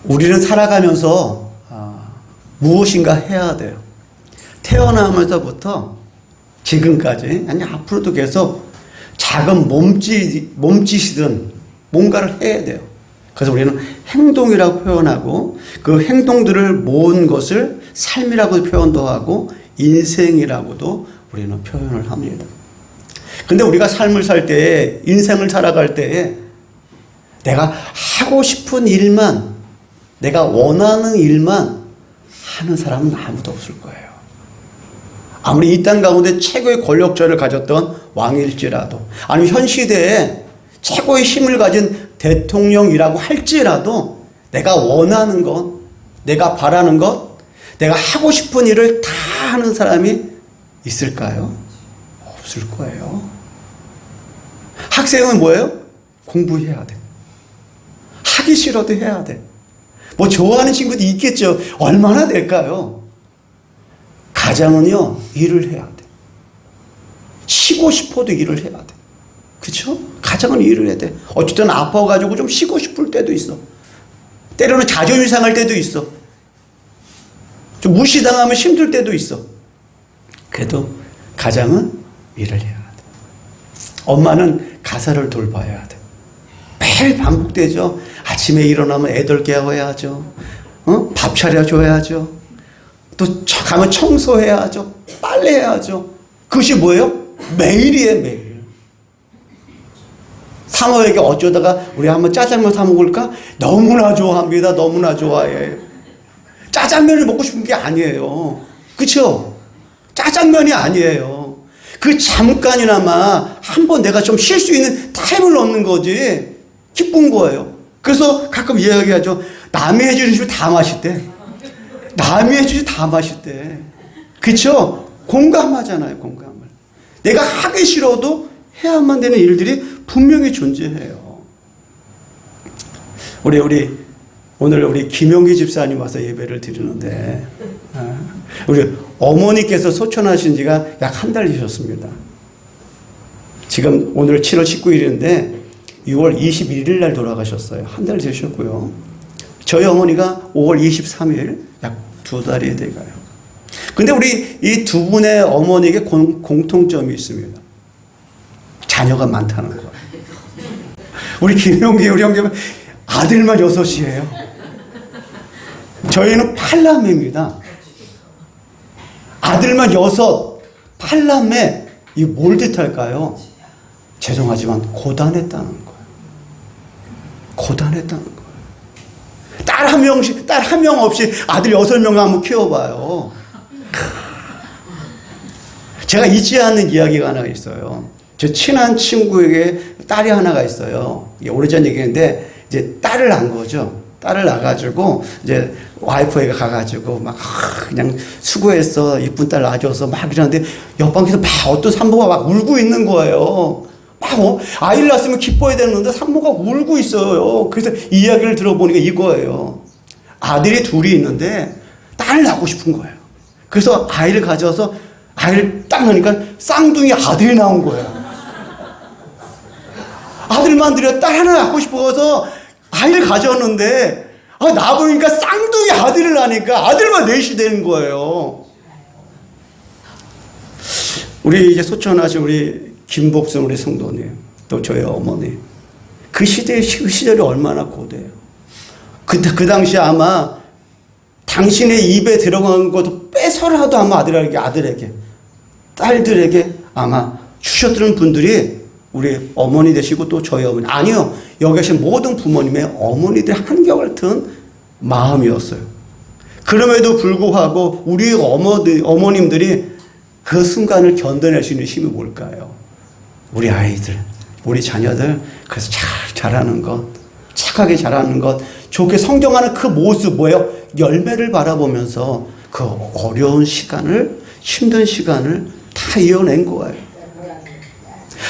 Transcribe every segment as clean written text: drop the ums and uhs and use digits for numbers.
우리는 살아가면서 무엇인가 해야 돼요. 태어나면서부터 지금까지, 아니 앞으로도 계속 작은 몸짓이든 뭔가를 해야 돼요. 그래서 우리는 행동이라고 표현하고, 그 행동들을 모은 것을 삶이라고 표현도 하고 인생이라고도 우리는 표현을 합니다. 근데 우리가 삶을 살 때에, 인생을 살아갈 때에 내가 하고 싶은 일만, 내가 원하는 일만 하는 사람은 아무도 없을 거예요. 아무리 이 땅 가운데 최고의 권력자를 가졌던 왕일지라도, 아니면 현 시대에 최고의 힘을 가진 대통령이라고 할지라도 내가 원하는 것, 내가 바라는 것, 내가 하고 싶은 일을 다 하는 사람이 있을까요? 없을 거예요. 학생은 뭐예요? 공부해야 돼. 하기 싫어도 해야 돼. 뭐 좋아하는 친구도 있겠죠. 얼마나 될까요? 가장은요, 일을 해야 돼. 쉬고 싶어도 일을 해야 돼. 그쵸? 가장은 일을 해야 돼. 어쨌든 아파가지고 좀 쉬고 싶을 때도 있어. 때로는 자존심 상할 때도 있어. 좀 무시당하면 힘들 때도 있어. 그래도 가장은 일을 해야 돼. 엄마는 가사를 돌봐야 돼. 매일 반복되죠. 아침에 일어나면 애들 깨워야죠. 밥 차려줘야죠. 또 가면 청소해야죠. 빨래해야죠. 그것이 뭐예요? 매일이에요, 매일. 사모에게 어쩌다가 우리 한번 짜장면 사 먹을까? 너무나 좋아합니다. 너무나 좋아해요. 짜장면을 먹고 싶은 게 아니에요. 그렇죠? 짜장면이 아니에요. 그 잠깐이나마 한번 내가 좀 쉴 수 있는 타임을 얻는 거지. 기쁜 거예요. 그래서 가끔 이야기하죠. 남이 해주는 술 다 맛있대. 남이 해주는 다 맛있대. 그렇죠? 공감하잖아요. 공감을. 내가 하기 싫어도 해야만 되는 일들이 분명히 존재해요. 오늘 우리 김용기 집사님 와서 예배를 드리는데, 우리 어머니께서 소천하신 지가 약 한 달 되셨습니다. 지금 오늘 7월 19일인데 6월 21일 날 돌아가셨어요. 한 달 되셨고요. 저희 어머니가 5월 23일 약 2달이 돼가요. 근데 우리 이 두 분의 어머니에게 공통점이 있습니다. 자녀가 많다는 거예요. 우리 김용기 우리 형님은 아들만 6이에요. 저희는 8남매입니다. 아들만 6, 8남매. 이게 뭘 뜻할까요? 죄송하지만 고단했다는 거예요. 고단했다는 거예요. 딸 한 명 없이 아들 6명을 한번 키워봐요. 제가 잊지 않는 이야기가 하나 있어요. 저 친한 친구에게 딸이 하나가 있어요. 이게 오래전 얘기인데, 이제 딸을 낳은 거죠. 딸을 낳아가지고, 이제 와이프에게 가가지고, 막, 그냥 수고했어. 이쁜 딸 낳아줘서 막 이러는데, 옆방에서 막 어떤 산모가 막 울고 있는 거예요. 막, 아이를 낳았으면 기뻐야 되는데 산모가 울고 있어요. 그래서 이 이야기를 들어보니까 이거예요. 아들이 둘이 있는데, 딸을 낳고 싶은 거예요. 그래서 아이를 가져서, 아이를 딱 넣으니까 쌍둥이 아들이 나온 거예요. 아들만 들여 딸 하나 낳고 싶어서 아이를 가져왔는데, 나보니까 쌍둥이 아들을 낳으니까 아들만 넷이 되는 거예요. 우리 이제 소천하신 우리 김복순 우리 성도님, 또 저희 어머니, 그 시절이 얼마나 고대해요. 그 당시에 아마 당신의 입에 들어간 것도 뺏어라도 아마 아들에게, 딸들에게 아마 주셨던 분들이 우리 어머니 되시고 또 저희 어머니, 아니요, 여기 계신 모든 부모님의 어머니들 한결같은 마음이었어요. 그럼에도 불구하고 우리 어머님들이 그 순간을 견뎌낼 수 있는 힘이 뭘까요? 우리 아이들, 우리 자녀들, 그래서 잘 자라는 것, 착하게 자라는 것, 좋게 성장하는 그 모습, 뭐예요? 열매를 바라보면서 그 어려운 시간을, 힘든 시간을 다 이어낸 거예요.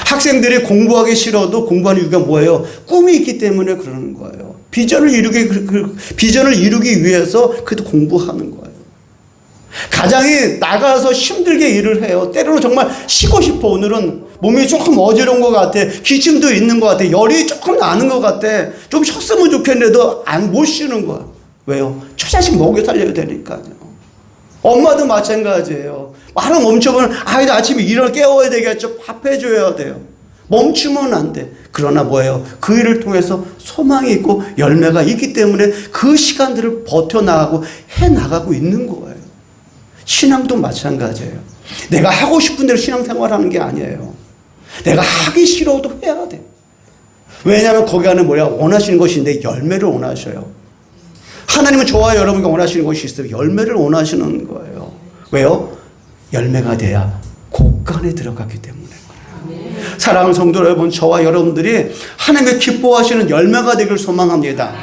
학생들이 공부하기 싫어도 공부하는 이유가 뭐예요? 꿈이 있기 때문에 그러는 거예요. 비전을 이루기 위해서 그래도 공부하는 거예요. 가장이 나가서 힘들게 일을 해요. 때로는 정말 쉬고 싶어. 오늘은 몸이 조금 어지러운 것 같아. 기침도 있는 것 같아. 열이 조금 나는 것 같아. 좀 쉬었으면 좋겠는데도 못 쉬는 거야. 왜요? 처자식 먹여 살려야 되니까요. 엄마도 마찬가지예요. 말을 멈춰보면 아이도 아침에 일어나 깨워야 되겠죠. 밥 해줘야 돼요. 멈추면 안 돼. 그러나 뭐예요? 그 일을 통해서 소망이 있고 열매가 있기 때문에 그 시간들을 버텨나가고 해나가고 있는 거예요. 신앙도 마찬가지예요. 내가 하고 싶은 대로 신앙생활하는 게 아니에요. 내가 하기 싫어도 해야 돼. 왜냐하면 거기 안에 뭐야? 원하시는 것인데 열매를 원하셔요. 하나님은 저와 여러분과 원하시는 것이 있어요. 열매를 원하시는 거예요. 왜요? 열매가 돼야 곡간에 들어갔기 때문에. 사랑하는 성도 여러분, 저와 여러분들이 하나님의 기뻐하시는 열매가 되길 소망합니다.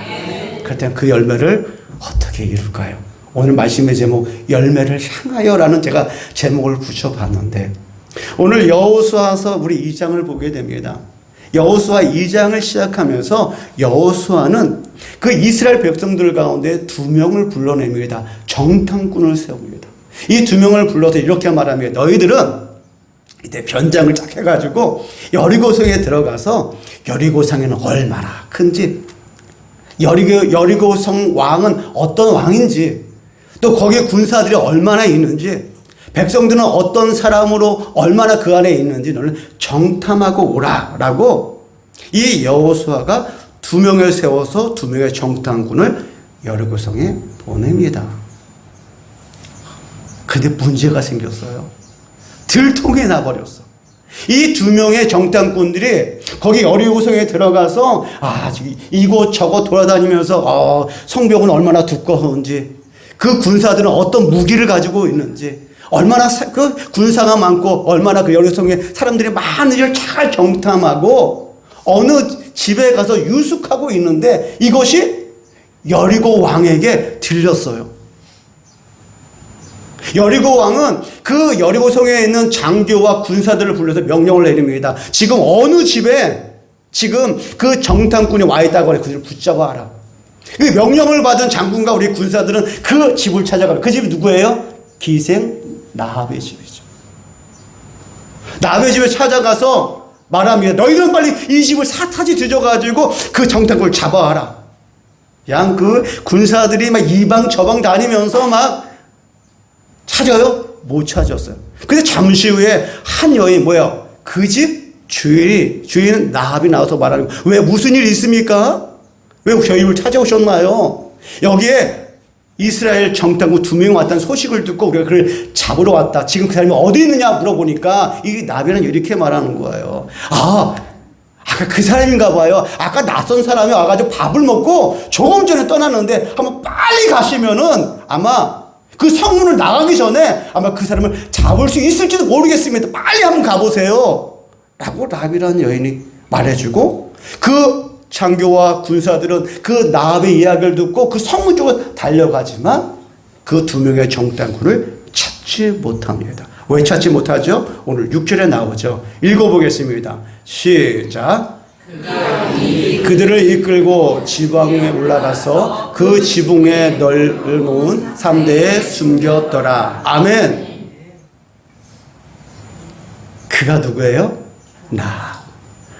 그렇다면 그 열매를 어떻게 이룰까요? 오늘 말씀의 제목 열매를 향하여라는 제가 제목을 붙여봤는데 오늘 여호수아서 우리 2장을 보게 됩니다. 여호수아 2장을 시작하면서 여호수아는 그 이스라엘 백성들 가운데 2명을 불러냅니다. 정탐꾼을 세웁니다. 이 2명을 불러서 이렇게 말합니다. 너희들은 이때 변장을 쫙 해가지고 여리고성에 들어가서 여리고성에는 얼마나 큰지 여리고성 왕은 어떤 왕인지 또 거기에 군사들이 얼마나 있는지 백성들은 어떤 사람으로 얼마나 그 안에 있는지 너는 정탐하고 오라라고 이 여호수아가 2명을 세워서 2명의 정탐꾼을 여리고성에 보냅니다. 근데 문제가 생겼어요. 들통이 나버렸어. 이 2명의 정탐꾼들이 거기 여리고성에 들어가서 이곳 저곳 돌아다니면서 성벽은 얼마나 두꺼운지 그 군사들은 어떤 무기를 가지고 있는지 얼마나 그 군사가 많고 얼마나 그 여리고성에 사람들이 많은지를 잘 정탐하고 어느 집에 가서 유숙하고 있는데 이것이 여리고 왕에게 들렸어요. 여리고 왕은 그 여리고성에 있는 장교와 군사들을 불러서 명령을 내립니다. 지금 어느 집에 지금 그 정탐꾼이 와 있다고 해. 그 집을 붙잡아라. 그 명령을 받은 장군과 우리 군사들은 그 집을 찾아가요. 그 집이 누구예요? 기생 나합의 집이죠. 나합의 집에 찾아가서 말합니다. 너희들은 빨리 이 집을 사타지 뒤져가지고 그 정탐꾼을 잡아와라. 그냥 그 군사들이 막 이방 저방 다니면서 막 찾아요? 못 찾았어요. 근데 잠시 후에 한 여인 뭐야? 그 집 주인은 나합이 나와서 말하는 거예요. 왜 무슨 일이 있습니까? 왜 저희 집을 찾아오셨나요? 여기에 이스라엘 정탐꾼 2명 왔다는 소식을 듣고 우리가 그를 잡으러 왔다. 지금 그 사람이 어디 있느냐 물어보니까 이 나비는 이렇게 말하는 거예요. 아까 그 사람인가 봐요. 아까 낯선 사람이 와가지고 밥을 먹고 조금 전에 떠났는데 한번 빨리 가시면은 아마 그 성문을 나가기 전에 아마 그 사람을 잡을 수 있을지도 모르겠습니다. 빨리 한번 가보세요. 라고 라비라는 여인이 말해주고 그 장교와 군사들은 그 나합의 이야기를 듣고 그 성문 쪽으로 달려가지만 그 2명의 정탐꾼을 찾지 못합니다. 왜 찾지 못하죠? 오늘 6절에 나오죠. 읽어보겠습니다. 시작. 그들을 이끌고 지붕에 올라가서 그 지붕에 넓은 삼대에 숨겼더라. 아멘. 그가 누구예요?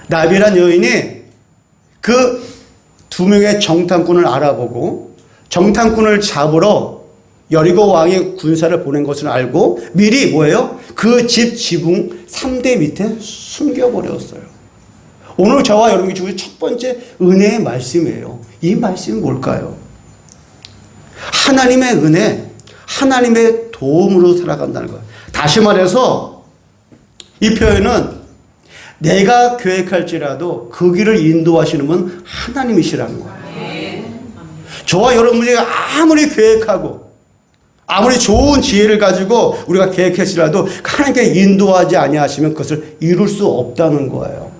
나비란 여인이 그 2명의 정탐꾼을 알아보고 정탐꾼을 잡으러 여리고 왕이 군사를 보낸 것을 알고 미리 뭐예요? 그 집 지붕 3대 밑에 숨겨버렸어요. 오늘 저와 여러분이 주신 첫 번째 은혜의 말씀이에요. 이 말씀이 뭘까요? 하나님의 은혜, 하나님의 도움으로 살아간다는 거예요. 다시 말해서 이 표현은 내가 계획할지라도 그 길을 인도하시는 분 하나님이시라는 거예요. 저와 여러분이 아무리 계획하고 아무리 좋은 지혜를 가지고 우리가 계획했으라도 하나님께 인도하지 아니하시면 그것을 이룰 수 없다는 거예요.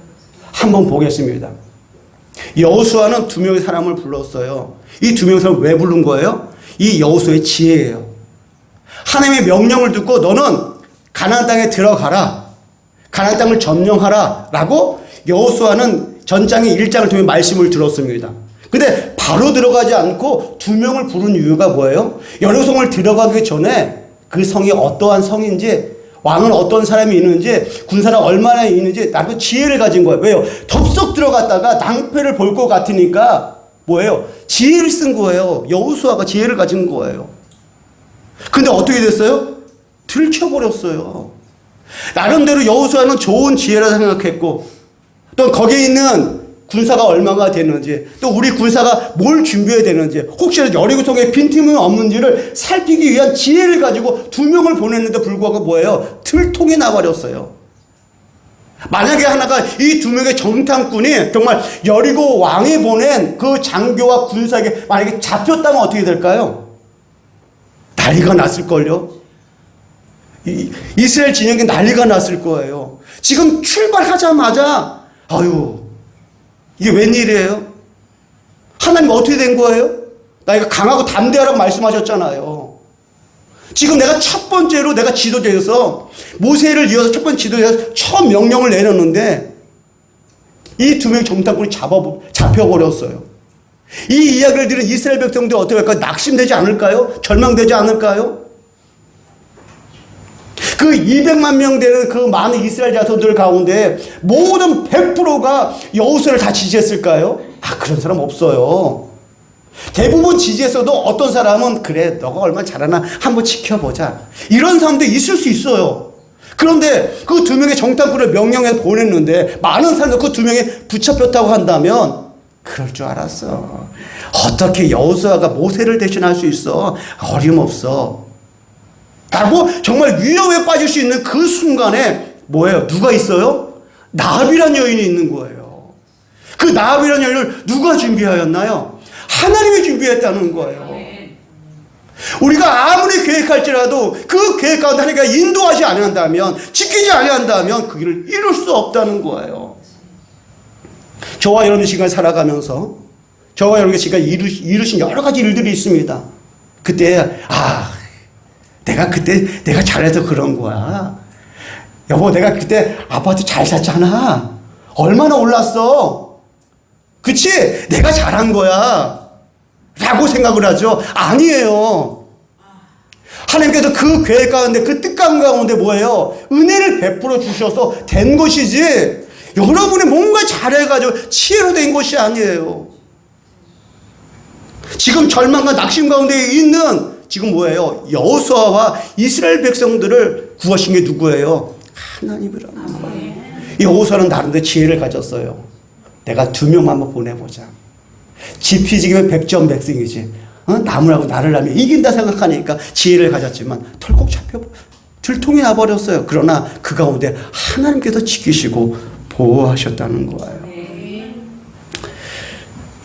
한번 보겠습니다. 여호수아는 2명의 사람을 불렀어요. 이 2명의 사람을 왜 부른 거예요? 이 여호수아의 지혜예요. 하나님의 명령을 듣고 너는 가나안 땅에 들어가라. 가나안 땅을 점령하라. 라고 여호수아는 전장의 1장을 통해 말씀을 들었습니다. 근데 바로 들어가지 않고 2명을 부른 이유가 뭐예요? 여리고성을 들어가기 전에 그 성이 어떠한 성인지, 왕은 어떤 사람이 있는지, 군사는 얼마나 있는지 나도 지혜를 가진 거예요. 왜요? 덥석 들어갔다가 낭패를 볼 것 같으니까 뭐예요? 지혜를 쓴 거예요. 여호수아가 지혜를 가진 거예요. 근데 어떻게 됐어요? 들켜버렸어요. 나름대로 여호수아는 좋은 지혜라 생각했고, 또 거기에 있는 군사가 얼마가 되는지, 또 우리 군사가 뭘 준비해야 되는지, 혹시나 여리고성에 빈틈이 없는지를 살피기 위한 지혜를 가지고 2명을 보냈는데 불구하고 뭐예요? 들통이 나버렸어요. 만약에 하나가 이 2명의 정탐꾼이 정말 여리고 왕이 보낸 그 장교와 군사에게 만약에 잡혔다면 어떻게 될까요? 난리가 났을걸요? 이스라엘 진영에 난리가 났을 거예요. 지금 출발하자마자 아유, 이게 웬일이에요? 하나님 어떻게 된 거예요? 나 이거 강하고 담대하라고 말씀하셨잖아요. 지금 내가 첫 번째로 내가 지도자여서 모세를 이어서 첫 번째 지도자여서 처음 명령을 내렸는데 이 2명의 정탐꾼이 잡혀버렸어요. 이 이야기를 들은 이스라엘 백성들이 어떻게 할까요? 낙심되지 않을까요? 절망되지 않을까요? 그 200만 명 되는 그 많은 이스라엘 자손들 가운데 모든 100%가 여호수아를 다 지지했을까요? 그런 사람 없어요. 대부분 지지했어도 어떤 사람은 그래 너가 얼마나 잘하나 한번 지켜보자, 이런 사람도 있을 수 있어요. 그런데 그 2명의 정탐꾼을 명령해서 보냈는데 많은 사람들 그 2명이 붙잡혔다고 한다면 그럴 줄 알았어. 어떻게 여호수아가 모세를 대신할 수 있어? 어림없어 라고 정말 위협에 빠질 수 있는 그 순간에 뭐예요? 누가 있어요? 나합이라는 여인이 있는 거예요. 그 나합이라는 여인을 누가 준비하였나요? 하나님이 준비했다는 거예요. 우리가 아무리 계획할지라도 그 계획 가운데 하나님가 인도하지 아니한다면, 지키지 아니한다면 그 길을 이룰 수 없다는 거예요. 저와 여러분 시간 살아가면서 저와 여러분의 시간 이루신 여러 가지 일들이 있습니다. 그때 내가 잘해서 그런 거야. 여보, 내가 그때 아파트 잘 샀잖아. 얼마나 올랐어. 그치? 내가 잘한 거야 라고 생각을 하죠. 아니에요. 하나님께서 그 계획 가운데, 그 뜻감 가운데 뭐예요? 은혜를 베풀어 주셔서 된 것이지 여러분이 뭔가 잘해가지고 지혜로 된 것이 아니에요. 지금 절망과 낙심 가운데 있는 지금 뭐예요? 여호수아와 이스라엘 백성들을 구하신 게 누구예요? 하나님이라는 거예요. 여호수아는 나름대로 지혜를 가졌어요. 내가 2명 한번 보내보자. 지피지기면 백전백승이지. 나무라고 나를 하면 이긴다 생각하니까 지혜를 가졌지만 털컥 들통이 나버렸어요. 그러나 그 가운데 하나님께서 지키시고 보호하셨다는 거예요.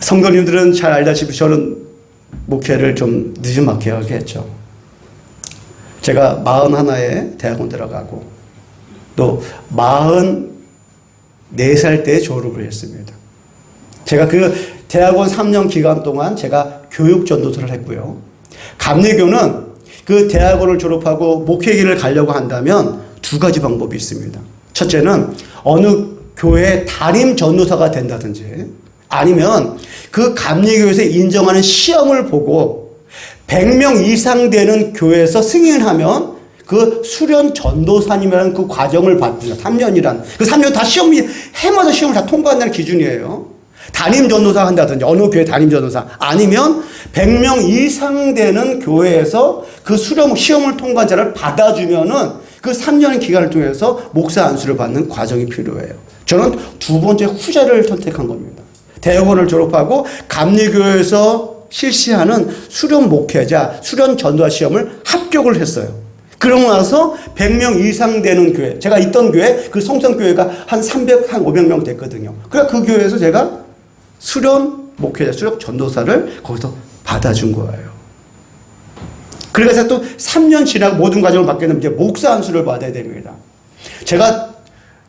성도님들은 잘 알다시피 저는 목회를 좀 늦지막히 했죠. 제가 41에 대학원 들어가고 또 44살 때 졸업을 했습니다. 제가 그 대학원 3년 기간 동안 제가 교육 전도서를 했고요. 감리교는 그 대학원을 졸업하고 목회길을 가려고 한다면 2가지 방법이 있습니다. 첫째는 어느 교회 담임 전도사가 된다든지, 아니면 그 감리교에서 인정하는 시험을 보고 100명 이상 되는 교회에서 승인하면 그 수련 전도사님이라는 그 과정을 받습니다. 3년이란. 그 3년 다 해마다 시험을 다 통과한다는 기준이에요. 담임 전도사 한다든지, 어느 교회 담임 전도사, 아니면 100명 이상 되는 교회에서 그 수련 시험을 통과한 자를 받아주면은 그 3년 기간을 통해서 목사 안수를 받는 과정이 필요해요. 저는 2번째 후자를 선택한 겁니다. 대학원을 졸업하고 감리교에서 실시하는 수련 목회자, 수련 전도사 시험을 합격을 했어요. 그러고 나서 100명 이상 되는 교회, 제가 있던 교회, 그 성성교회가 한 500명 됐거든요. 그래서 그 교회에서 제가 수련 목회자, 수련 전도사를 거기서 받아준 거예요. 그래서 또 3년 지나고 모든 과정을 받게 되면 이제 목사 안수를 받아야 됩니다. 제가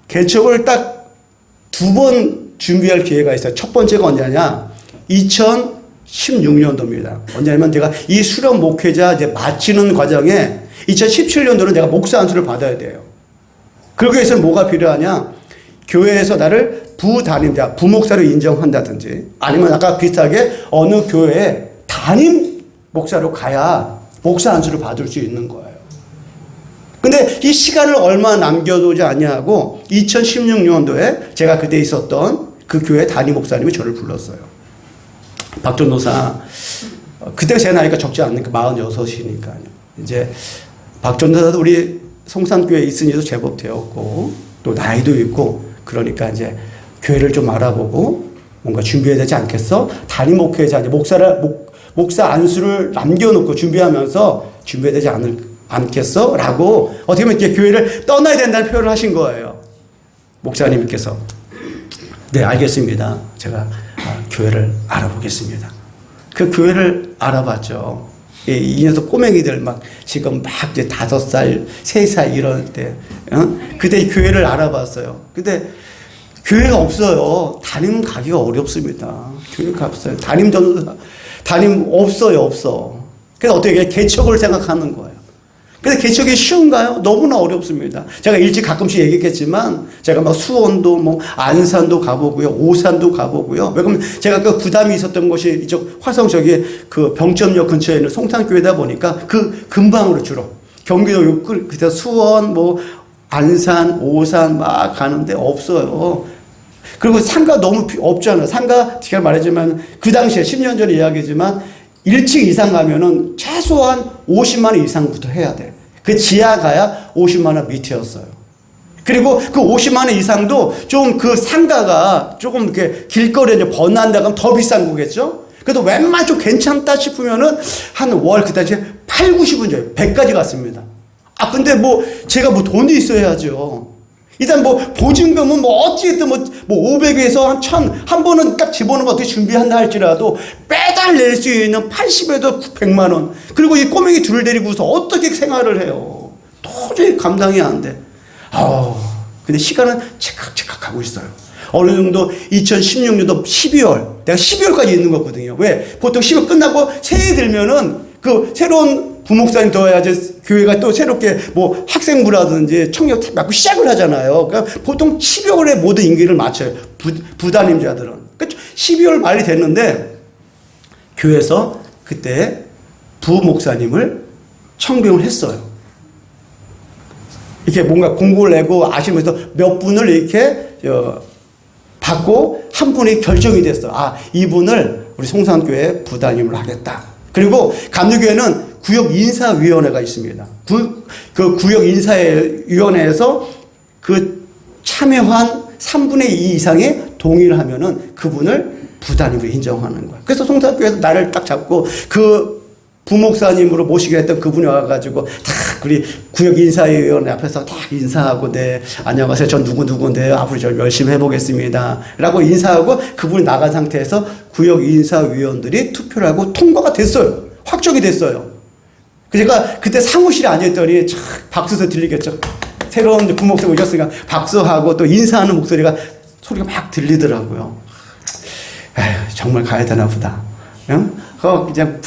개척을 딱 2번 준비할 기회가 있어요. 첫 번째가 언제냐? 2016년도입니다. 언제냐면 제가 이 수련 목회자 이제 마치는 과정에 2017년도는 내가 목사 안수를 받아야 돼요. 그러기 위해서는 뭐가 필요하냐? 교회에서 나를 부담임자, 부목사로 인정한다든지, 아니면 아까 비슷하게 어느 교회에 담임 목사로 가야 목사 안수를 받을 수 있는 거예요. 근데 이 시간을 얼마 남겨두지 않냐고 2016년도에 제가 그때 있었던 그 교회 담임 목사님이 저를 불렀어요. 박 전도사, 그때 제 나이가 적지 않으니까 46이니까요. 이제 박 전도사도 우리 송산교회에 있으니도 제법 되었고 또 나이도 있고 그러니까 이제 교회를 좀 알아보고 뭔가 준비해야 되지 않겠어? 담임 목회자, 이제 목사 안수를 남겨놓고 준비하면서 준비해야 되지 않겠어? 라고 어떻게 보면 이렇게 교회를 떠나야 된다는 표현을 하신 거예요. 목사님께서. 네, 알겠습니다. 제가 교회를 알아보겠습니다. 그 교회를 알아봤죠. 이 녀석 꼬맹이들 막 지금 막 이제 5살, 3살 이럴 때, 그때 교회를 알아봤어요. 근데 교회가 없어요. 담임 가기가 어렵습니다. 교회가 없어요. 담임 없어요, 없어. 그래서 어떻게 개척을 생각하는 거예요. 근데 개척이 쉬운가요? 너무나 어렵습니다. 제가 일찍 가끔씩 얘기했지만 제가 막 수원도 뭐 안산도 가보고요, 오산도 가보고요. 왜 그러면 제가 그 부담이 있었던 곳이 이쪽 화성 저기 그 병점역 근처에 있는 송탄교회다 보니까 그 근방으로 주로 경기도 그때 수원 뭐 안산, 오산 막 가는데 없어요. 그리고 상가 너무 없잖아요. 상가 제가 말했지만 그 당시에 10년 전에 이야기지만 1층 이상 가면은 최소한 50만 원 이상부터 해야 돼. 그 지하 가야 50만 원 밑이었어요. 그리고 그 50만 원 이상도 좀 그 상가가 조금 이렇게 길거리에 이제 번난다 그러면 더 비싼 거겠죠? 그래도 웬만하면 좀 괜찮다 싶으면은 한 월 그 당시에 8, 90은 줘요. 100까지 갔습니다. 근데 뭐 제가 뭐 돈이 있어야죠. 일단 뭐 보증금은 뭐 어찌됐든 뭐 500에서 한 1000, 한 번은 딱 집어넣으면 어떻게 준비한다 할지라도 매달 낼 수 있는 80에도 100만 원. 그리고 이 꼬맹이 둘을 데리고서 어떻게 생활을 해요. 도저히 감당이 안 돼. 근데 시간은 칙각칙각 가고 있어요. 어느 정도 2016년도 12월, 내가 12월까지 있는 거거든요. 왜? 보통 12월 끝나고 새해 들면은 그 새로운 부목사님 더해야지 교회가 또 새롭게 뭐 학생부라든지 청년 맡고 시작을 하잖아요. 그러니까 보통 12월에 모든 임기를 마쳐요. 부담임자들은. 그러니까 12월 말이 됐는데 교회에서 그때 부목사님을 청빙을 했어요. 이렇게 뭔가 공고를 내고 아시면서 몇 분을 이렇게 받고 한 분이 결정이 됐어. 이분을 우리 송산교회 부담임을 하겠다. 그리고 감리교회는 구역인사위원회가 있습니다. 그 구역인사위원회에서 그 참여한 3분의 2 이상의 동의를 하면은 그분을 부담임으로 인정하는 거야. 그래서 송산교회에서 나를 딱 잡고 그 부목사님으로 모시게 했던 그분이 와가지고 다 우리 구역인사위원회 앞에서 다 인사하고 네 안녕하세요 전 누구누구인데요 앞으로 저 열심히 해보겠습니다 라고 인사하고 그분이 나간 상태에서 구역인사위원들이 투표를 하고 통과가 됐어요. 확정이 됐어요. 제가 그때 사무실에 앉아있더니 박수도 들리겠죠. 새로운 부목사님 오셨으니까 박수하고 또 인사하는 소리가 막 들리더라고요. 에휴, 정말 가야 되나 보다. 응? 그냥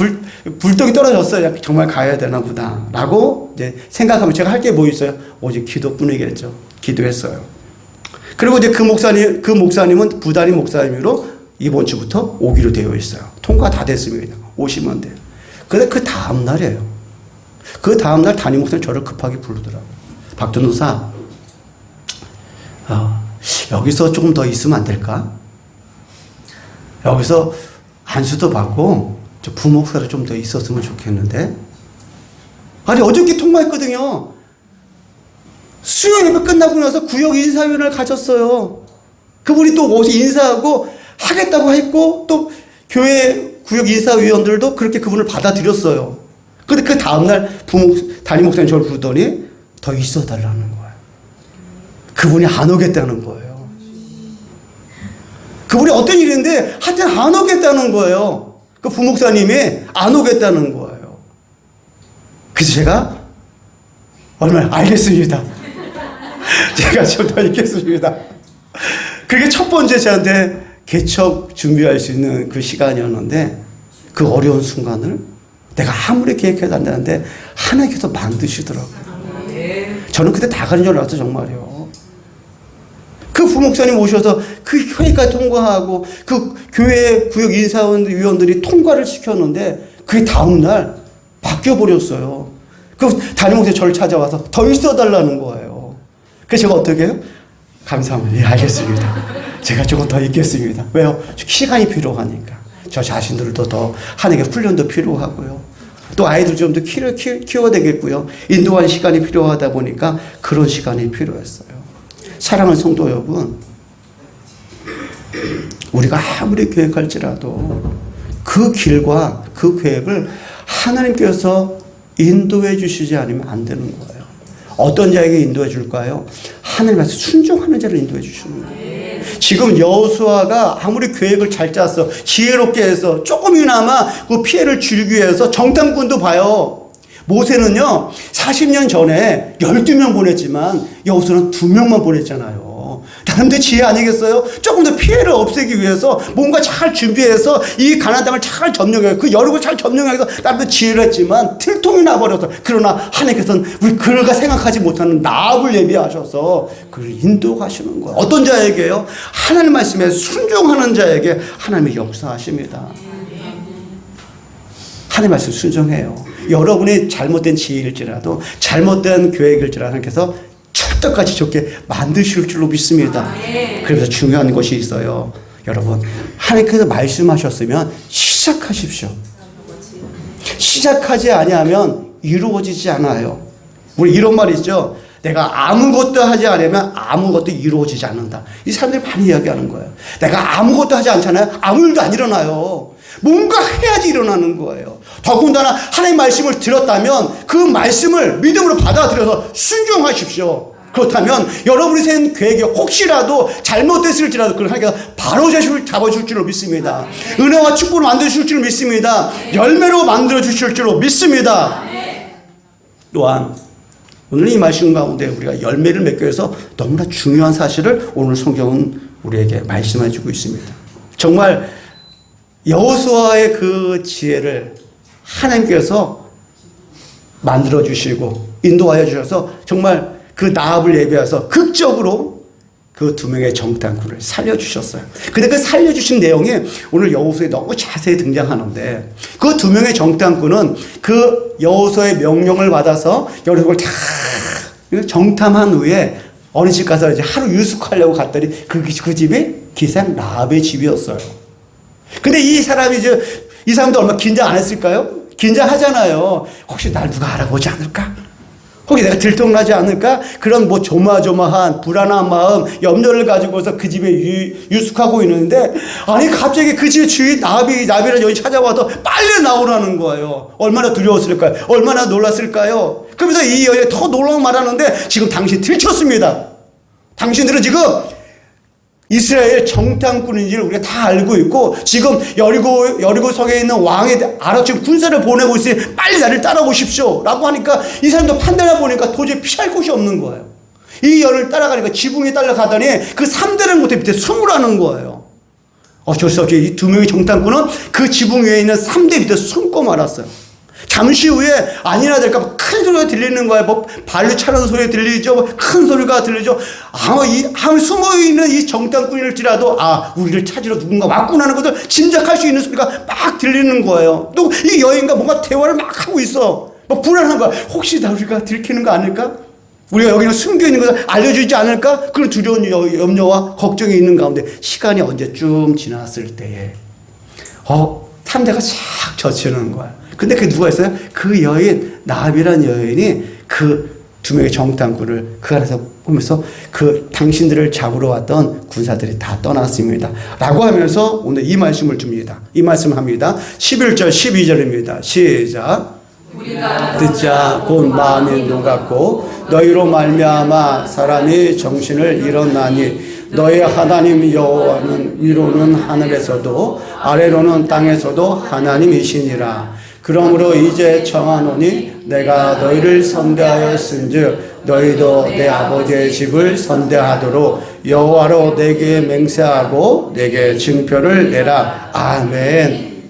불똥이 떨어졌어요. 정말 가야 되나 보다. 라고 이제 생각하면 제가 할 게 뭐 있어요? 오직 기도뿐이겠죠. 기도했어요. 그리고 이제 그 목사님은 부담임 목사님으로 이번 주부터 오기로 되어 있어요. 통과 다 됐습니다. 오시면 돼요. 근데 그 다음 날이에요. 그 다음 날 담임 목사님 저를 급하게 부르더라고요. 박 전도사, 여기서 조금 더 있으면 안 될까? 여기서 안수도 받고 부목사로 좀 더 있었으면 좋겠는데. 아니 어저께 통과했거든요. 수요 예배 끝나고 나서 구역 인사위원회를 가졌어요. 그분이 또 오서 인사하고 하겠다고 했고 또 교회 구역 인사위원들도 그렇게 그분을 받아들였어요. 근데 그 다음날 담임 목사님 저를 부르더니 더 있어달라는 거예요. 그분이 안 오겠다는 거예요. 그분이 어떤 일인데 하여튼 안 오겠다는 거예요. 그 부목사님이 안 오겠다는 거예요. 그래서 제가 얼마나 알겠습니다. 제가 좀 더 있겠습니다. 그게 첫 번째 저한테 개척 준비할 수 있는 그 시간이었는데 그 어려운 순간을 내가 아무리 계획해도 안 되는데 하나님께서 만드시더라고요. 저는 그때 다 가는 줄 알았어 정말요. 그 부목사님 오셔서 그 회의까지 통과하고 그 교회 구역 인사위원들이 통과를 시켰는데 그게 다음날 바뀌어버렸어요. 그 담임 목사님 저를 찾아와서 더 있어달라는 거예요. 그래서 제가 어떻게 해요? 감사합니다. 예, 알겠습니다. 제가 조금 더 있겠습니다. 왜요? 시간이 필요하니까. 저 자신들도 더 하나님의 훈련도 필요하고요. 또 아이들 좀 더 키워야 되겠고요. 인도하는 시간이 필요하다 보니까 그런 시간이 필요했어요. 사랑하는 성도 여러분, 우리가 아무리 계획할지라도 그 길과 그 계획을 하나님께서 인도해 주시지 않으면 안 되는 거예요. 어떤 자에게 인도해 줄까요? 하나님께서 순종하는 자를 인도해 주시는 거예요. 지금 여호수아가 아무리 계획을 잘 짰어, 지혜롭게 해서 조금이나마 그 피해를 줄이기 위해서 정탐꾼도 봐요. 모세는요 40년 전에 12명 보냈지만 여호수아는 2명만 보냈잖아요. 나름대로 지혜 아니겠어요? 조금 더 피해를 없애기 위해서 뭔가 잘 준비해서 이 가나안 땅을 잘 점령해요. 그 여력을 잘 점령해서 나름대로 지혜를 했지만 틀통이 나버려서, 그러나 하나님께서는 우리 그가 생각하지 못하는 나합을 예비하셔서 그를 인도하시는 거예요. 어떤 자에게요? 하나님 말씀에 순종하는 자에게 하나님이 역사하십니다. 하나님 말씀 순종해요. 여러분이 잘못된 지혜일지라도 잘못된 계획일지라도 하나님께서 찰떡같이 좋게 만드실 줄로 믿습니다. 그래서 중요한 것이 있어요. 여러분, 하나님께서 말씀하셨으면 시작하십시오. 시작하지 아니하면 이루어지지 않아요. 우리 이런 말 있죠. 내가 아무것도 하지 않으면 아무것도 이루어지지 않는다. 이 사람들이 많이 이야기하는 거예요. 내가 아무것도 하지 않잖아요. 아무 일도 안 일어나요. 뭔가 해야지 일어나는 거예요. 더군다나 하나님의 말씀을 들었다면 그 말씀을 믿음으로 받아들여서 순종하십시오. 그렇다면 여러분이 세운 계획이 혹시라도 잘못됐을지라도 그걸 하나님께서 바로 잡아줄 줄로 믿습니다. 은혜와 축복을 만들어주실 줄로 믿습니다. 열매로 만들어주실 줄로 믿습니다. 또한 오늘 이 말씀 가운데 우리가 열매를 맺기 위해서 너무나 중요한 사실을 오늘 성경은 우리에게 말씀해 주고 있습니다. 정말 여호수아의 그 지혜를 하나님께서 만들어 주시고 인도하여 주셔서 정말 그 나합을 예비해서 극적으로 그 2명의 정탐꾼을 살려주셨어요. 근데 그 살려주신 내용이 오늘 여호수아에 너무 자세히 등장하는데, 그 2명의 정탐꾼은 그 여호수아의 명령을 받아서 여러분을 다 정탐한 후에 어느 집 가서 이제 하루 유숙하려고 갔더니 그 집이 기생 라합의 집이었어요. 근데 이 사람도 얼마 긴장 안 했을까요? 긴장하잖아요. 혹시 날 누가 알아보지 않을까? 혹시 내가 들통나지 않을까? 그런 뭐 조마조마한 불안한 마음, 염려를 가지고서 그 집에 유숙하고 있는데, 아니 갑자기 그 집의 주인 나비라 여기 찾아와서 빨리 나오라는 거예요. 얼마나 두려웠을까요? 얼마나 놀랐을까요? 그러면서 이 여인이 더 놀라운 말하는데, 지금 당신 들켰습니다. 당신들은 지금 이스라엘 정탐꾼인지를 우리가 다 알고 있고, 지금 여리고 성에 있는 왕의 지금 군사를 보내고 있으니 빨리 나를 따라오십시오 라고 하니까 이 사람도 판단해 보니까 도저히 피할 곳이 없는 거예요. 이 여를 따라가니까 지붕에 따라가더니 그 3대를 못해 밑에 숨으라는 거예요. 어쩔 수 없이 이 2명의 정탐꾼은 그 지붕 위에 있는 3대 밑에 숨고 말았어요. 잠시 후에 아니나 될까 큰 소리가 들리는 거예요. 뭐 발로 차는 소리가 들리죠. 큰 소리가 들리죠. 아무 숨어있는 이 정탐꾼일지라도 우리를 찾으러 누군가 왔구나 하는 것을 짐작할 수 있는 소리가 막 들리는 거예요. 또 이 여인과 뭔가 대화를 막 하고 있어. 막 불안한 거야. 혹시 우리가 들키는 거 아닐까? 우리가 여기는 숨겨있는 것을 알려주지 않을까? 그런 두려운 염려와 걱정이 있는 가운데 시간이 언제쯤 지났을 때에 3대가 싹 젖히는 거야. 근데 그 누가 있어요? 그 여인, 나합이라는 여인이 그 2명의 정탐꾼을 그 안에서 보면서 그 당신들을 잡으러 왔던 군사들이 다 떠났습니다 라고 하면서 오늘 이 말씀을 줍니다. 이 말씀을 합니다. 11절 12절입니다. 시작. 우리가 듣자 곧 마음이 녹았고 너희로 말미암아 사람이 정신을 잃었나니 너희 하나님 여호와는 위로는 하늘에서도 아래로는 땅에서도 하나님이시니라. 그러므로 이제 청하노니 내가 너희를 선대하였은즉 너희도 내 아버지의 집을 선대하도록 여호와로 내게 맹세하고 내게 증표를 내라. 아멘.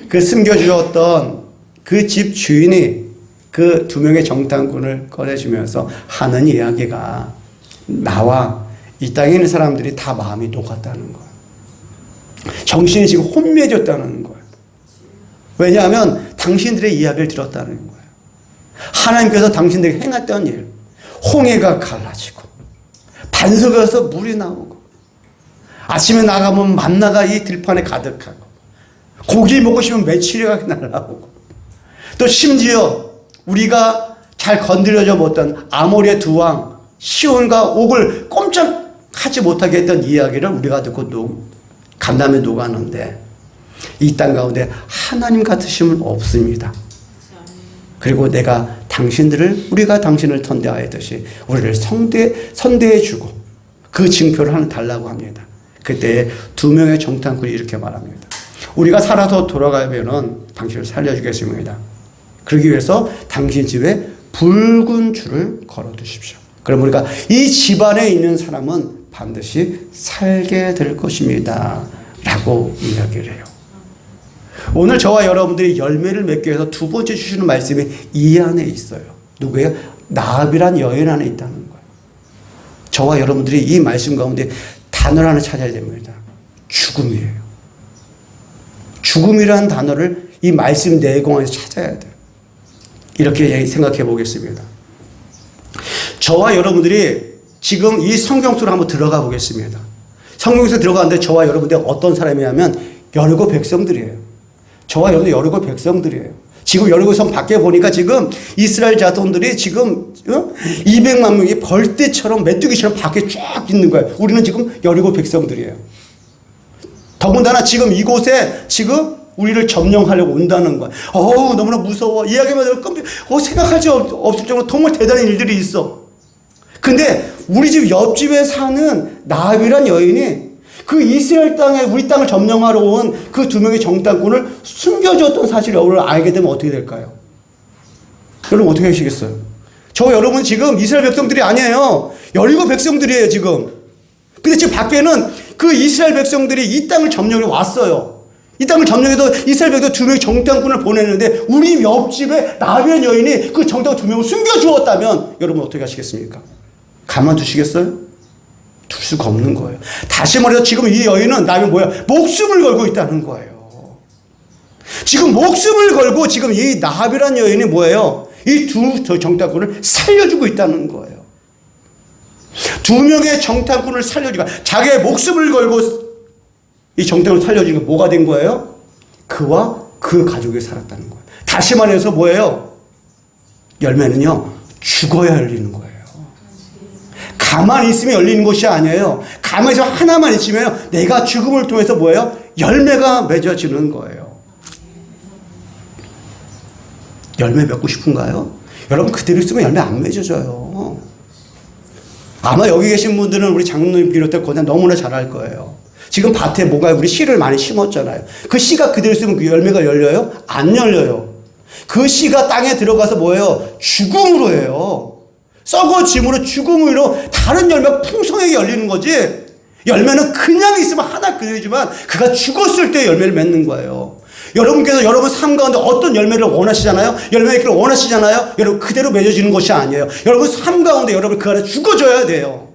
그 숨겨주었던 그 집 주인이 그 2명의 정탐꾼을 꺼내주면서 하는 이야기가 나와 이 땅에 있는 사람들이 다 마음이 녹았다는 거예요. 정신이 지금 혼미해졌다는 거예요. 왜냐하면 당신들의 이야기를 들었다는 거예요. 하나님께서 당신들에게 행했던 일, 홍해가 갈라지고 반석에서 물이 나오고 아침에 나가면 만나가 이 들판에 가득하고 고기 먹고 싶으면 메추리가 날아오고 또 심지어 우리가 잘 건드려져 못한 아모리의 두 왕 시온과 옥을 꼼짝하지 못하게 했던 이야기를 우리가 듣고 간담에 녹았는데 이 땅 가운데 하나님 같으심은 없습니다. 그리고 내가 당신들을 우리가 당신을 선대하였듯이 우리를 선대해 주고 그 징표를 하나 달라고 합니다. 그때 두 명의 정탐꾼이 이렇게 말합니다. 우리가 살아서 돌아가면은 당신을 살려주겠습니다. 그러기 위해서 당신 집에 붉은 줄을 걸어두십시오. 그럼 우리가 이 집안에 있는 사람은 반드시 살게 될 것입니다. 라고 이야기를 해요. 오늘 저와 여러분들이 열매를 맺기 위해서 두 번째 주시는 말씀이 이 안에 있어요. 누구예요? 나합이란 여인 안에 있다는 거예요. 저와 여러분들이 이 말씀 가운데 단어를 하나 찾아야 됩니다. 죽음이에요. 죽음이라는 단어를 이 말씀 내용 안에서 찾아야 돼요. 이렇게 생각해 보겠습니다. 저와 여러분들이 지금 이 성경 속으로 한번 들어가 보겠습니다. 성경에서 들어가는데 저와 여러분들이 어떤 사람이냐면 여리고 백성들이에요. 저와 여러분들 여리고 백성들이에요. 지금 여리고 성 밖에 보니까 지금 이스라엘 자손들이 지금 200만 명이 벌떼처럼 메뚜기처럼 밖에 쫙 있는 거예요. 우리는 지금 여리고 백성들이에요. 더군다나 지금 이곳에 지금 우리를 점령하려고 온다는 거야. 너무나 무서워. 이야기만 들으면 생각할 수 없을 정도로 정말 대단한 일들이 있어. 근데 우리 집 옆집에 사는 나합이란 여인이 그 이스라엘 땅에 우리 땅을 점령하러 온 그 두 명의 정탐꾼을 숨겨줬던 사실을 알게 되면 어떻게 될까요? 여러분 어떻게 하시겠어요? 저 여러분 지금 이스라엘 백성들이 아니에요. 여리고 백성들이에요 지금. 근데 지금 밖에는 그 이스라엘 백성들이 이 땅을 점령해 왔어요. 이 땅을 점령해서 이스라엘 백성 두 명의 정탐꾼을 보냈는데 우리 옆집에 나합이라는 여인이 그 정탐꾼 두 명을 숨겨주었다면 여러분 어떻게 하시겠습니까? 가만두시겠어요? 둘 수가 없는 거예요. 다시 말해서 지금 이 여인은 나는 목숨을 걸고 있다는 거예요. 지금 목숨을 걸고 지금 이 나합이라는 여인이 뭐예요? 이 두 정탐꾼을 살려주고 있다는 거예요. 두 명의 정탐꾼을 살려주고 자기의 목숨을 걸고 이 정탐꾼을 살려주는 게 뭐가 된 거예요? 그와 그 가족이 살았다는 거예요. 다시 말해서 뭐예요? 열매는요 죽어야 열리는 거예요. 가만히 있으면 열리는 것이 아니에요. 가만히 있으면 하나만 있으면 내가 죽음을 통해서 뭐예요? 열매가 맺어지는 거예요. 열매 맺고 싶은가요? 여러분 그대로 있으면 열매 안 맺어져요. 아마 여기 계신 분들은 우리 장로님 비롯해 그냥 너무나 잘 알 거예요. 지금 밭에 우리 씨를 많이 심었잖아요. 그 씨가 그대로 있으면 그 열매가 열려요? 안 열려요. 그 씨가 땅에 들어가서 뭐예요? 죽음으로 해요. 썩어짐으로 죽음으로 다른 열매가 풍성하게 열리는 거지. 열매는 그냥 있으면 하나 그대로지만 그가 죽었을 때 열매를 맺는 거예요. 여러분께서 여러분 삶 가운데 어떤 열매를 원하시잖아요. 열매를 원하시잖아요. 여러분 그대로 맺어지는 것이 아니에요. 여러분 삶 가운데 여러분 그 안에 죽어줘야 돼요.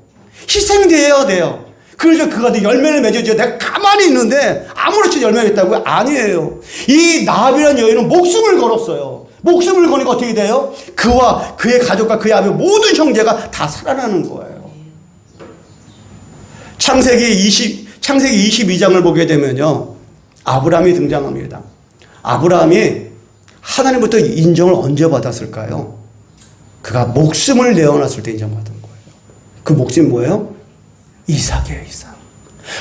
희생되어야 돼요. 그래서 그 안에 열매를 맺어줘야 내가 가만히 있는데 아무렇지 열매가 있다고요? 아니에요. 이 나합이라는 여인은 목숨을 걸었어요. 목숨을 거니까 어떻게 돼요? 그와 그의 가족과 그의 아버지 모든 형제가 다 살아나는 거예요. 창세기 22장을 보게 되면요. 아브라함이 등장합니다. 아브라함이 하나님부터 인정을 언제 받았을까요? 그가 목숨을 내어놨을 때 인정받은 거예요. 그 목숨이 뭐예요? 이삭이에요, 이삭.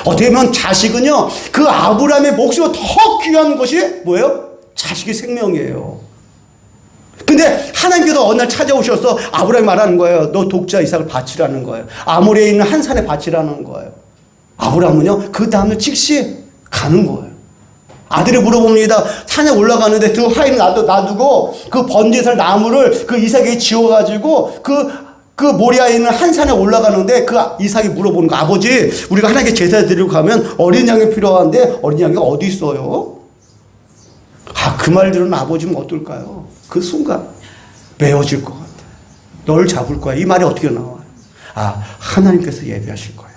어떻게 보면 자식은요, 그 아브라함의 목숨보다 더 귀한 것이 뭐예요? 자식의 생명이에요. 근데 하나님께서 어느 날 찾아오셔서 아브라함이 말하는 거예요. 너 독자 이삭을 바치라는 거예요. 아모리에 있는 한 산에 바치라는 거예요. 아브라함은요, 그 다음날 즉시 가는 거예요. 아들이 물어봅니다. 산에 올라가는데 그 하인을 놔두고 그 번제살 나무를 그 이삭에게 지어가지고 그 모리아에 있는 한 산에 올라가는데 그 이삭이 물어보는 거. 아버지, 우리가 하나님께 제사 드리러 가면 어린 양이 필요한데 어린 양이 어디 있어요? 그 말 들은 아버지는 어떨까요? 그 순간 메어질 것 같아. 널 잡을 거야. 이 말이 어떻게 나와요? 하나님께서 예비하실 거예요.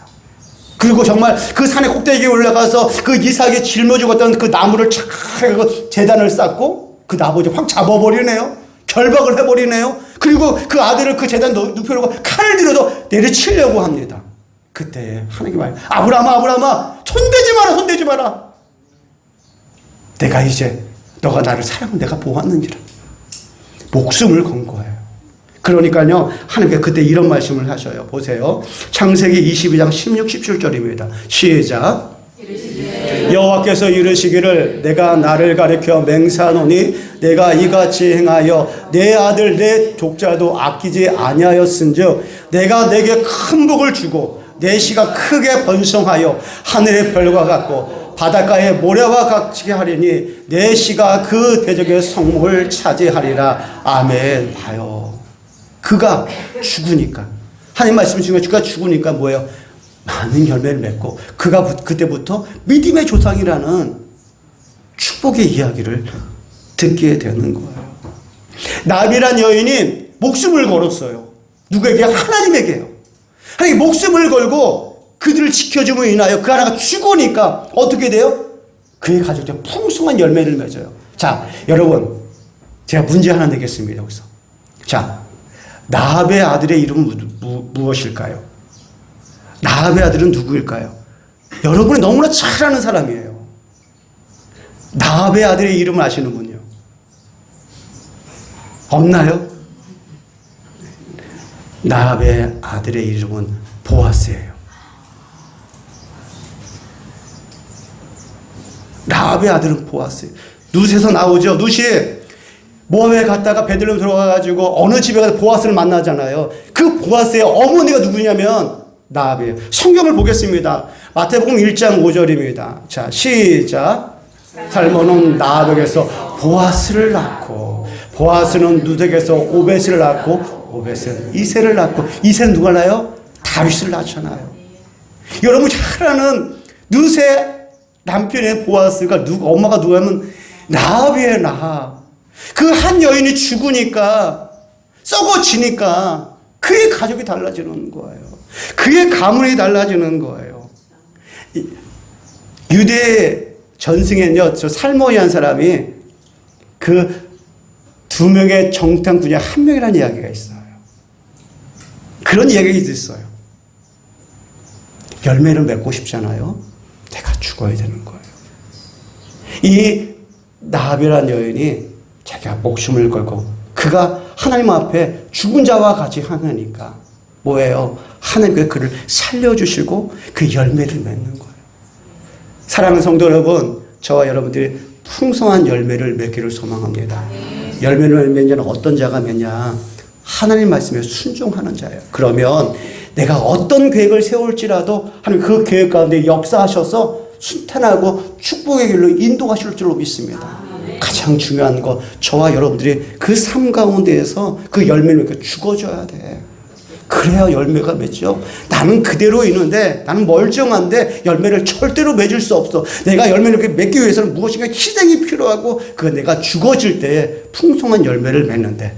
그리고 정말 그 산의 꼭대기에 올라가서 그 이삭이 짊어지고 있던 그 나무를 착 재단을 쌓고 그 아버지 확 잡아버리네요. 결박을 해버리네요. 그리고 그 아들을 그 제단 눕혀놓고 칼을 들어서 내려치려고 합니다. 그때 하나님이 말해요. 아브라함아 손대지 마라. 내가 이제 너가 나를 사랑하면 내가 보았느니라. 목숨을 건 거예요. 그러니까요, 하나님께 그때 이런 말씀을 하셔요. 보세요. 창세기 22장 16, 17절입니다. 시작. 여호와께서 이르시기를 내가 나를 가리켜 맹세하노니 내가 이같이 행하여 내 아들 내 족자도 아끼지 아니하였은즉 내가 내게 큰 복을 주고 내 씨가 크게 번성하여 하늘의 별과 같고 바닷가의 모래와 같이 하리니 내 씨가 그 대적의 성목을 차지하리라. 아멘. 봐요. 그가 죽으니까, 하나님 말씀 중에 그가 죽으니까 뭐예요? 많은 열매를 맺고 그가 그때부터 믿음의 조상이라는 축복의 이야기를 듣게 되는 거예요. 나비란 여인이 목숨을 걸었어요. 누구에게? 하나님에게요. 하나님 목숨을 걸고 그들을 지켜줌으로 인하여 그 하나가 죽으니까 어떻게 돼요? 그의 가족들이 풍성한 열매를 맺어요. 자, 여러분, 제가 문제 하나 내겠습니다. 여기서. 자, 나합의 아들의 이름은 무엇일까요? 나합의 아들은 누구일까요? 여러분이 너무나 잘 아는 사람이에요. 나합의 아들의 이름을 아시는 분이요? 없나요? 나합의 아들의 이름은 보아스예요. 나합의 아들은 보아스예요. 룻에서 나오죠. 룻이 모압에 갔다가 베들레헴 들어가가지고 어느 집에 가서 보아스를 만나잖아요. 그 보아스의 어머니가 누구냐면 나합이에요. 성경을 보겠습니다. 마태복음 1장 5절입니다. 자, 시작. 살몬은 나합에게서 보아스를 낳고 보아스는 룻에게서 오벳을 낳고 오벳은 이새를 낳고 이새는 누가 낳아요? 다윗을 낳잖아요. 여러분 잘 아는 룻의 남편의 보아스가 엄마가 누구냐면 나합이에요. 나합. 그 한 여인이 죽으니까 썩어지니까 그의 가족이 달라지는 거예요. 그의 가문이 달라지는 거예요. 유대 전승에는요, 저 살모이한 사람이 그 2명의 정탐꾼 중에 1명이라는 이야기가 있어요. 그런 이야기가 있어요. 열매를 맺고 싶잖아요. 내가 죽어야 되는 거예요. 이 나합이라는 여인이 자기가 목숨을 걸고 그가 하나님 앞에 죽은 자와 같이 하니까 뭐예요? 하나님께서 그를 살려주시고 그 열매를 맺는 거예요. 사랑하는 성도 여러분, 저와 여러분들이 풍성한 열매를 맺기를 소망합니다. 열매를 맺는 자는 어떤 자가 맺냐? 하나님 말씀에 순종하는 자예요. 그러면 내가 어떤 계획을 세울지라도 하나님 그 계획 가운데 역사하셔서 순탄하고 축복의 길로 인도하실 줄로 믿습니다. 가장 중요한 거, 저와 여러분들이 그 삶 가운데에서 그 열매를 맺고 죽어줘야 돼. 그래야 열매가 맺죠. 나는 그대로 있는데, 나는 멀쩡한데 열매를 절대로 맺을 수 없어. 내가 열매를 맺기 위해서는 무엇인가 희생이 필요하고, 그 내가 죽어질 때 풍성한 열매를 맺는데,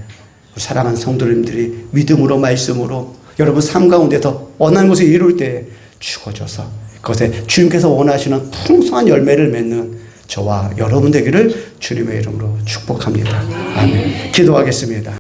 사랑하는 성도님들이 믿음으로 말씀으로 여러분 삶 가운데서 원하는 것을 이룰 때 죽어져서 그것에 주님께서 원하시는 풍성한 열매를 맺는 저와 여러분 되기를 주님의 이름으로 축복합니다. 아멘. 기도하겠습니다.